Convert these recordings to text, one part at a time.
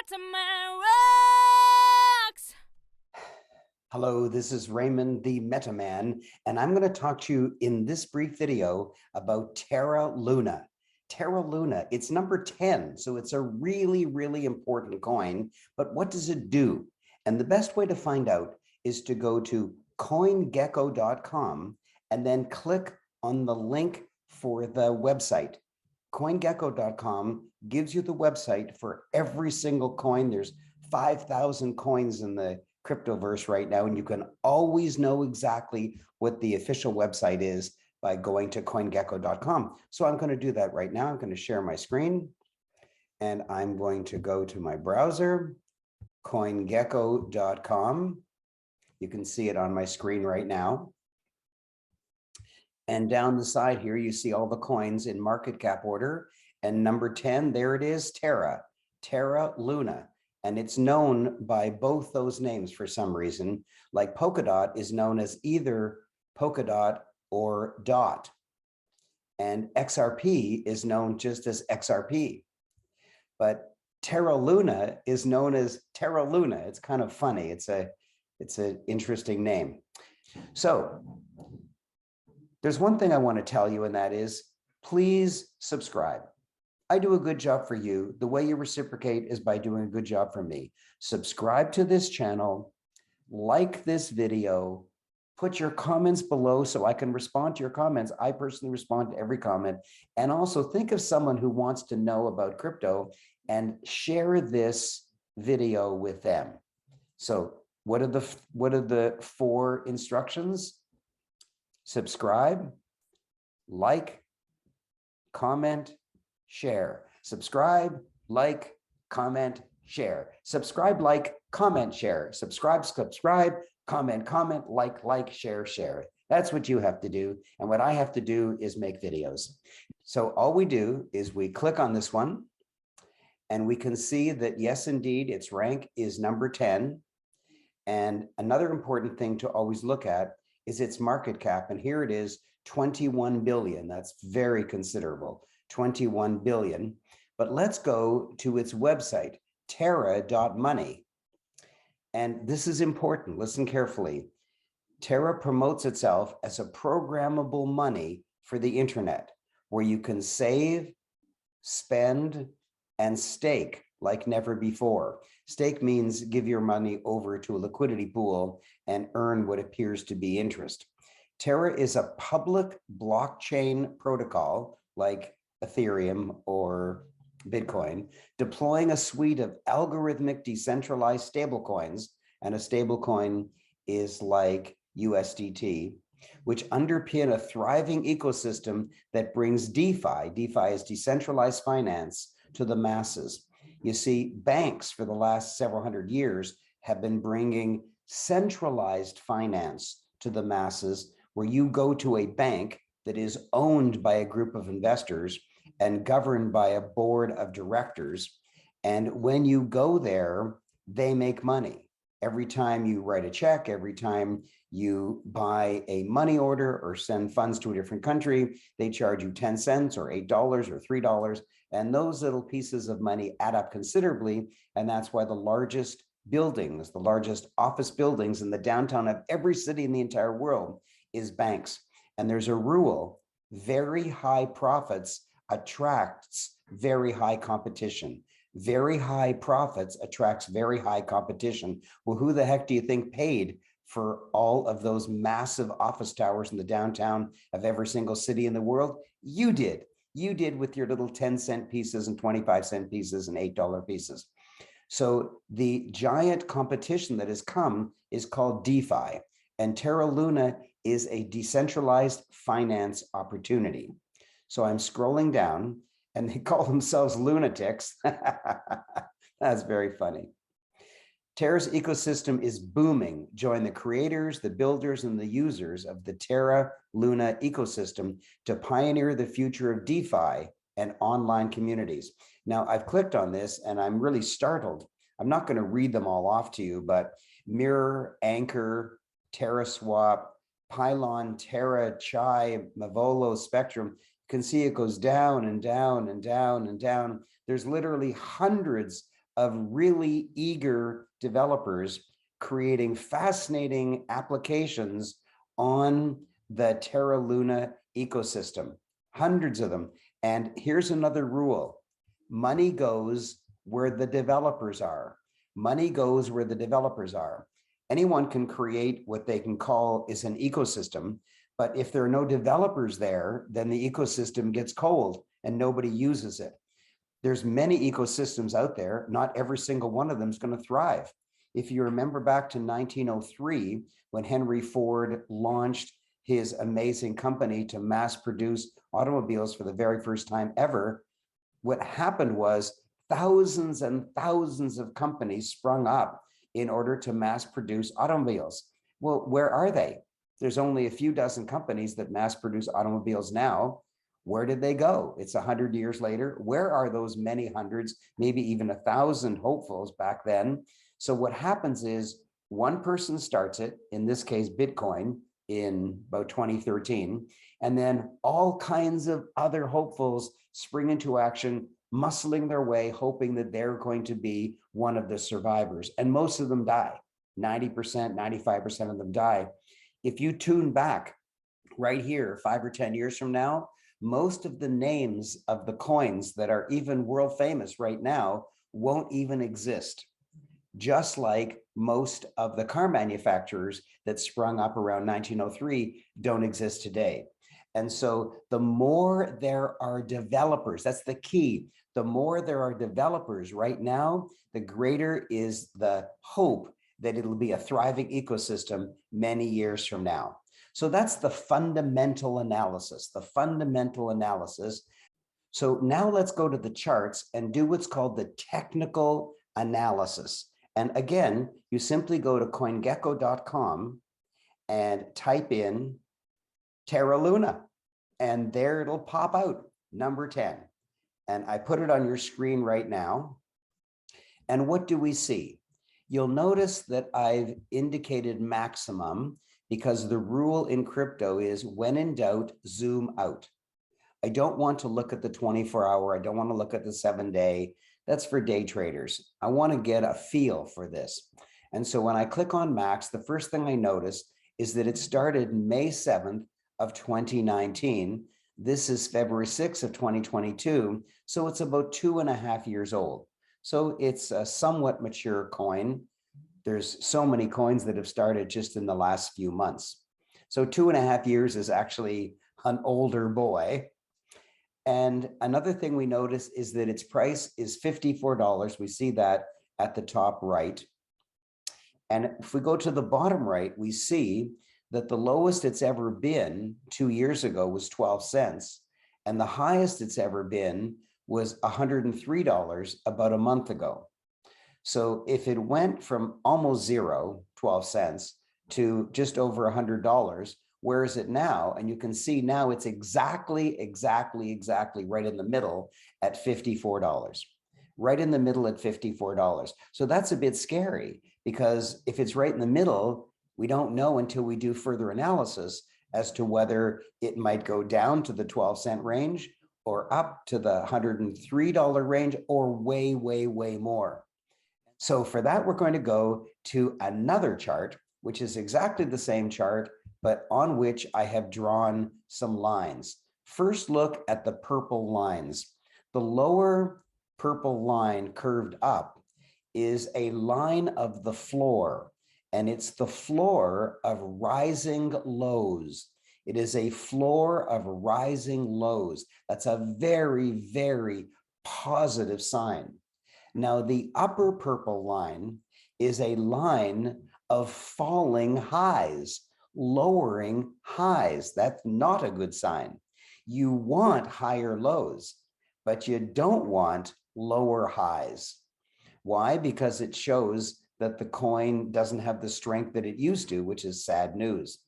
MetaMan rocks! Hello, this is Raymond, the MetaMan, and I'm going to talk to you in this brief video about Terra Luna. Terra Luna, it's number 10, so it's a really, really important coin, but what does it do? And the best way to find out is to go to coingecko.com and then click on the link for the website. Coingecko.com gives you the website for every single coin. There's 5,000 coins in the cryptoverse right now, and you can always know exactly what the official website is by going to coingecko.com. So I'm going to do that right now. I'm going to share my screen, and I'm going to go to my browser, coingecko.com. You can see it on my screen right now. And down the side here, you see all the coins in market cap order. And number 10, there it is, Terra Luna. And it's known by both those names for some reason. Like Polkadot is known as either Polkadot or Dot. And XRP is known just as XRP. But Terra Luna is known as Terra Luna. It's kind of funny. It's an interesting name. So there's one thing I want to tell you, and that is, please subscribe. I do a good job for you. The way you reciprocate is by doing a good job for me. Subscribe to this channel, like this video, put your comments below so I can respond to your comments. I personally respond to every comment. And also think of someone who wants to know about crypto and share this video with them. So what are the 4 instructions? Subscribe, like, comment, share. Subscribe, like, comment, share. Subscribe, like, comment, share. Subscribe, comment, like, share. That's what you have to do. And what I have to do is make videos. So all we do is we click on this one, and we can see that, yes, indeed, its rank is number 10. And another important thing to always look at is its market cap. And here it is, 21 billion. That's very considerable, 21 billion. But let's go to its website, terra.money. And this is important. Listen carefully. Terra promotes itself as a programmable money for the internet, where you can save, spend, and stake like never before. Stake means give your money over to a liquidity pool and earn what appears to be interest. Terra is a public blockchain protocol like Ethereum or Bitcoin, deploying a suite of algorithmic decentralized stablecoins, and a stablecoin is like USDT, which underpin a thriving ecosystem that brings DeFi. DeFi is decentralized finance to the masses. You see, banks for the last several hundred years have been bringing centralized finance to the masses, where you go to a bank that is owned by a group of investors and governed by a board of directors. And when you go there, they make money. Every time you write a check, every time you buy a money order or send funds to a different country, they charge you 10 cents or $8 or $3. And those little pieces of money add up considerably. And that's why the largest buildings, the largest office buildings in the downtown of every city in the entire world is banks. And there's a rule: very high profits attracts very high competition. Very high profits attracts very high competition. Well, who the heck do you think paid for all of those massive office towers in the downtown of every single city in the world? You did. You did, with your little 10-cent pieces and 25-cent pieces and $8 pieces. So the giant competition that has come is called DeFi, and Terra Luna is a decentralized finance opportunity. So I'm scrolling down, and they call themselves lunatics. That's very funny. Terra's ecosystem is booming. Join the creators, the builders, and the users of the Terra Luna ecosystem to pioneer the future of DeFi and online communities. Now, I've clicked on this and I'm really startled. I'm not going to read them all off to you, but Mirror, Anchor, TerraSwap, Pylon, Terra, Chai, Mavolo, Spectrum. You can see it goes down and down and down and down. There's literally hundreds of really eager developers creating fascinating applications on the Terra Luna ecosystem, hundreds of them. And here's another rule: money goes where the developers are. Money goes where the developers are. Anyone can create what they can call is an ecosystem, but if there are no developers there, then the ecosystem gets cold and nobody uses it. There's many ecosystems out there. Not every single one of them is going to thrive. If you remember back to 1903, when Henry Ford launched his amazing company to mass produce automobiles for the very first time ever, what happened was thousands and thousands of companies sprung up in order to mass produce automobiles. Well, where are they? There's only a few dozen companies that mass produce automobiles now. Where did they go? It's 100 years later. Where are those many hundreds, maybe even 1,000 hopefuls back then? So what happens is one person starts it, in this case, Bitcoin, in about 2013, and then all kinds of other hopefuls spring into action, muscling their way, hoping that they're going to be one of the survivors. And most of them die. 90%, 95% of them die. If you tune back right here, 5 or 10 years from now, most of the names of the coins that are even world famous right now won't even exist. Just like most of the car manufacturers that sprung up around 1903 don't exist today. And so the more there are developers, that's the key. The more there are developers right now, the greater is the hope that it'll be a thriving ecosystem many years from now. So that's the fundamental analysis, So now let's go to the charts and do what's called the technical analysis. And again, you simply go to coingecko.com and type in Terra Luna, and there it'll pop out, number 10. And I put it on your screen right now. And what do we see? You'll notice that I've indicated maximum because the rule in crypto is when in doubt, zoom out. I don't want to look at the 24-hour. I don't want to look at the 7-day. That's for day traders. I want to get a feel for this. And so when I click on max, the first thing I notice is that it started May 7th of 2019. This is February 6th of 2022. So it's about 2.5 years old. So it's a somewhat mature coin. There's so many coins that have started just in the last few months. So 2.5 years is actually an older boy. And another thing we notice is that its price is $54. We see that at the top right. And if we go to the bottom right, we see that the lowest it's ever been 2 years ago was 12 cents. And the highest it's ever been was $103 about a month ago. So if it went from almost zero, 12 cents, to just over $100, where is it now? And you can see now it's exactly right in the middle at $54. Right in the middle at $54. So that's a bit scary because if it's right in the middle, we don't know until we do further analysis as to whether it might go down to the 12-cent range or up to the $103 range or way more. So for that, we're going to go to another chart, which is exactly the same chart, but on which I have drawn some lines. First, look at the purple lines. The lower purple line curved up is a line of the floor, and it's the floor of rising lows. It is a floor of rising lows. That's a very positive sign. Now, the upper purple line is a line of falling highs, lowering highs. That's not a good sign. You want higher lows, but you don't want lower highs. Why? Because it shows that the coin doesn't have the strength that it used to, which is sad news.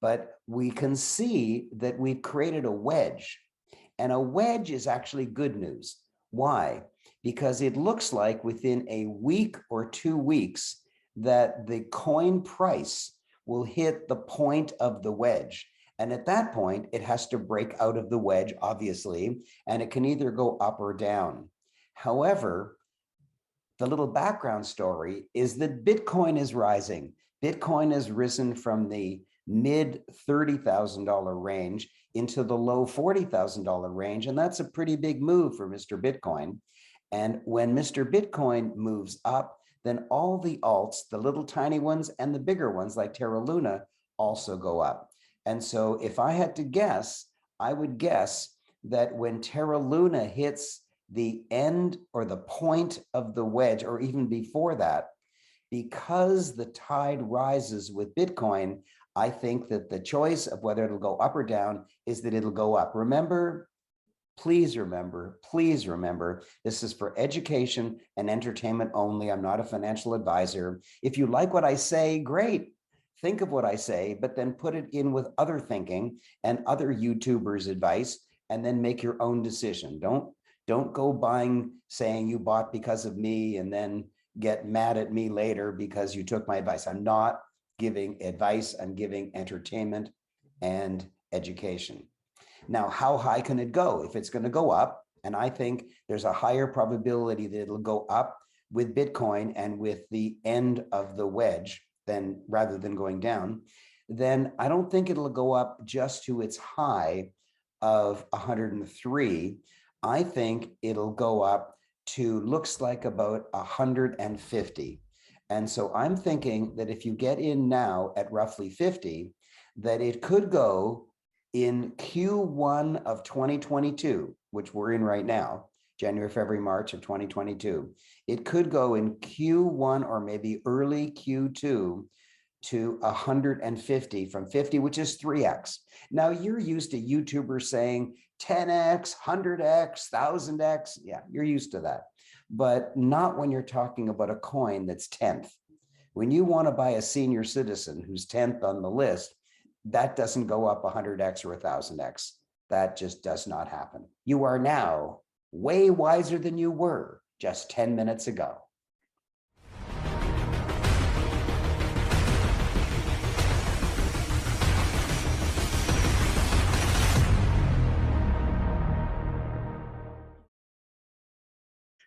But we can see that we've created a wedge, and a wedge is actually good news. Why? Because it looks like within a week or 2 weeks that the coin price will hit the point of the wedge. And at that point, it has to break out of the wedge, obviously, and it can either go up or down. However, the little background story is that Bitcoin is rising. Bitcoin has risen from the mid $30,000 range into the low $40,000 range. And that's a pretty big move for Mr. Bitcoin. And when Mr. Bitcoin moves up, then all the alts, the little tiny ones and the bigger ones like Terra Luna also go up. And so if I had to guess, I would guess that when Terra Luna hits the end or the point of the wedge, or even before that, because the tide rises with Bitcoin, I think that the choice of whether it'll go up or down is that it'll go up. Remember, please remember, this is for education and entertainment only. I'm not a financial advisor. If you like what I say, great. Think of what I say, but then put it in with other thinking and other YouTubers' advice, and then make your own decision. Don't go buying, saying you bought because of me and then get mad at me later because you took my advice. I'm not giving advice, I'm giving entertainment and education. Now, how high can it go? If it's going to go up, and I think there's a higher probability that it'll go up with Bitcoin and with the end of the wedge, then rather than going down, then I don't think it'll go up just to its high of 103. I think it'll go up to, looks like about 150. And so I'm thinking that if you get in now at roughly 50, that it could go in Q1 of 2022, which we're in right now, January, February, March of 2022. It could go in Q1 or maybe early Q2 to 150 from 50, which is 3x. Now you're used to YouTubers saying 10x, 100x, 1000x. Yeah, you're used to that, but not when you're talking about a coin that's 10th. When you want to buy a senior citizen who's 10th on the list, that doesn't go up 100x or 1000x. That just does not happen. You are now way wiser than you were just 10 minutes ago.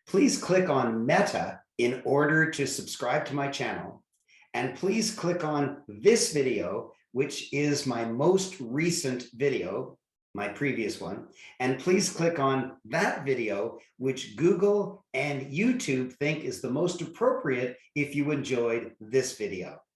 Please click on Meta in order to subscribe to my channel. And please click on this video, which is my most recent video, my previous one. And please click on that video, which Google and YouTube think is the most appropriate if you enjoyed this video.